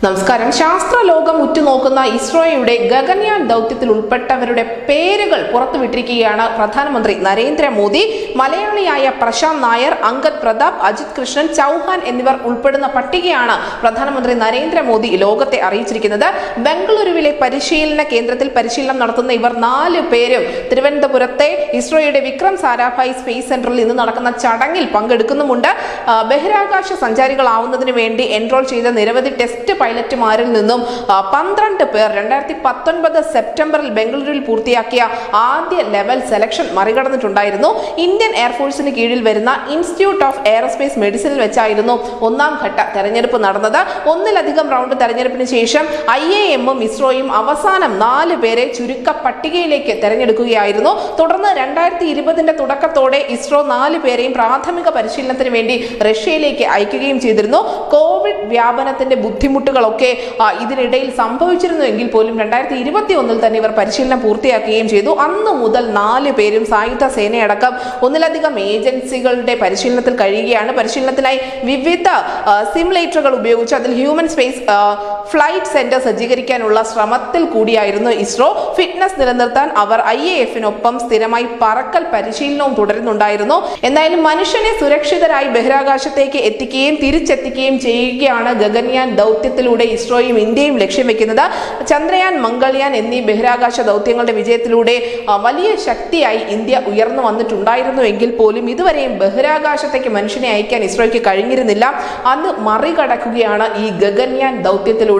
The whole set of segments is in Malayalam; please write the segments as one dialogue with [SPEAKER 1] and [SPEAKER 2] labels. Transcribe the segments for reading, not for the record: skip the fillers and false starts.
[SPEAKER 1] നമസ്കാരം. ശാസ്ത്രലോകം ഉറ്റുനോക്കുന്ന ഇസ്രോയുടെ ഗഗൻയാൻ ദൗത്യത്തിൽ ഉൾപ്പെട്ടവരുടെ പേരുകൾ പുറത്തുവിട്ടിരിക്കുകയാണ് പ്രധാനമന്ത്രി നരേന്ദ്രമോദി. മലയാളിയായ പ്രശാന്ത് നായർ, അങ്കദ് പ്രതാപ്, അജിത് കൃഷ്ണൻ, ചൗഹാൻ എന്നിവർ ഉൾപ്പെടുന്ന പട്ടികയാണ് പ്രധാനമന്ത്രി നരേന്ദ്രമോദി ലോകത്തെ അറിയിച്ചിരിക്കുന്നത്. ബംഗളൂരുവിലെ പരിശീലന കേന്ദ്രത്തിൽ പരിശീലനം നടത്തുന്ന ഇവർ 4 പേരും തിരുവനന്തപുരത്തെ ഇസ്രോയുടെ വിക്രം സാരാഭായ് സ്പേസ് സെന്ററിൽ ഇന്ന് നടക്കുന്ന ചടങ്ങിൽ പങ്കെടുക്കുന്നുമുണ്ട്. ബഹിരാകാശ സഞ്ചാരികളാവുന്നതിന് വേണ്ടി എൻറോൾ ചെയ്ത നിരവധി ടെസ്റ്റ് പൈലറ്റുമാരിൽ നിന്നും 12 പേർ 2019 സെപ്റ്റംബറിൽ ബംഗളൂരുവിൽ പൂർത്തിയാക്കിയ ആദ്യ ലെവൽ സെലക്ഷൻ മറികടന്നിട്ടുണ്ടായിരുന്നു. ഇന്ത്യൻ എയർഫോഴ്സിന് കീഴിൽ വരുന്ന ഇൻസ്റ്റിറ്റ്യൂട്ട് ഓഫ് എയറോസ്പേസ് മെഡിസിനിൽ വെച്ചായിരുന്നു 1ാം ഘട്ട തെരഞ്ഞെടുപ്പ് നടന്നത്. ഒന്നിലധികം റൗണ്ട് തെരഞ്ഞെടുപ്പിന് ശേഷം IIM-ഉം ഇസ്രോയും അവസാനം 4 പേരെ ചുരുക്ക പട്ടികയിലേക്ക് തെരഞ്ഞെടുക്കുകയായിരുന്നു. തുടർന്ന് 2020 തുടക്കത്തോടെ ഇസ്രോ 4 പേരെയും പ്രാഥമിക പരിശീലനത്തിന് വേണ്ടി റഷ്യയിലേക്ക് അയക്കുകയും ചെയ്തിരുന്നു. കോവിഡ് വ്യാപനത്തിന്റെ ബുദ്ധിമുട്ടുകളൊക്കെ ഇതിനിടയിൽ സംഭവിച്ചിരുന്നു എങ്കിൽ പോലും 2021 തന്നെ ഇവർ പരിശീലനം പൂർത്തിയാക്കുകയും ചെയ്തു. അന്നു മുതൽ 4 പേരും സായുധ സേനയടക്കം ഒന്നിലധികം ഏജൻസികളുടെ പരിശീലനത്തിൽ കഴിയുകയാണ്. പരിശീലനത്തിനായി വിവിധ സിമുലേറ്ററുകൾ ഉപയോഗിച്ച് അതിൽ ഹ്യൂമൻ സ്പേസ് ഫ്ലൈറ്റ് സെന്റർ സജ്ജീകരിക്കാനുള്ള ശ്രമത്തിൽ കൂടിയായിരുന്നു ഇസ്രോ. ഫിറ്റ്നസ് നിലനിർത്താൻ അവർ IAF-നൊപ്പം സ്ഥിരമായി പറക്കൽ പരിശീലനവും തുടരുന്നുണ്ടായിരുന്നു. എന്തായാലും മനുഷ്യനെ സുരക്ഷിതരായി ബഹിരാകാശത്തേക്ക് എത്തിക്കുകയും തിരിച്ചെത്തിക്കുകയും ചെയ്യുകയാണ് ഗഗൻയാൻ ദൗത്യത്തിലൂടെ ഇസ്രോയും ഇന്ത്യയും ലക്ഷ്യം വെക്കുന്നത്. ചന്ദ്രയാൻ, മംഗൾയാൻ എന്നീ ബഹിരാകാശ ദൗത്യങ്ങളുടെ വിജയത്തിലൂടെ വലിയ ശക്തിയായി ഇന്ത്യ ഉയർന്നു വന്നിട്ടുണ്ടായിരുന്നു എങ്കിൽ പോലും ഇതുവരെയും ബഹിരാകാശത്തേക്ക് മനുഷ്യനെ അയക്കാൻ ഇസ്രോയ്ക്ക് കഴിഞ്ഞിരുന്നില്ല. അത് മറികടക്കുകയാണ് ഈ ഗഗൻയാൻ ദൗത്യത്തിലൂടെ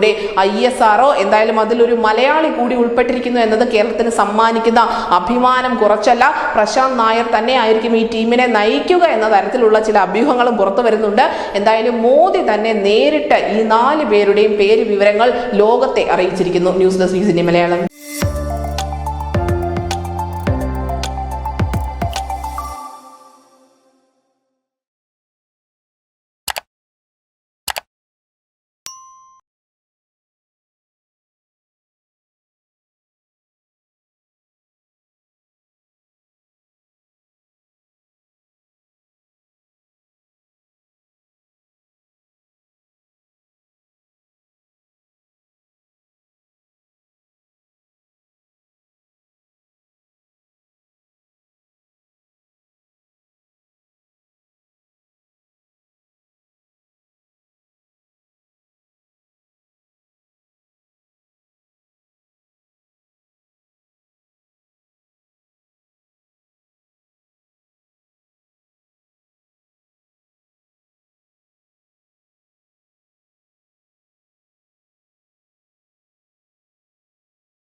[SPEAKER 1] ISRO. എന്തായാലും അതിലൊരു മലയാളി കൂടി ഉൾപ്പെട്ടിരിക്കുന്നു എന്നത് കേരളത്തിന് സമ്മാനിക്കുന്ന അഭിമാനം കുറച്ചല്ല. പ്രശാന്ത് നായർ തന്നെ ആയിരിക്കും ഈ ടീമിനെ നയിക്കുക എന്ന തരത്തിലുള്ള ചില അഭ്യൂഹങ്ങളും പുറത്തു വരുന്നുണ്ട്. എന്തായാലും മോദി തന്നെ നേരിട്ട് ഈ 4 പേരുടെയും പേര് വിവരങ്ങൾ ലോകത്തെ അറിയിച്ചിരിക്കുന്നു. News desk Malayalam.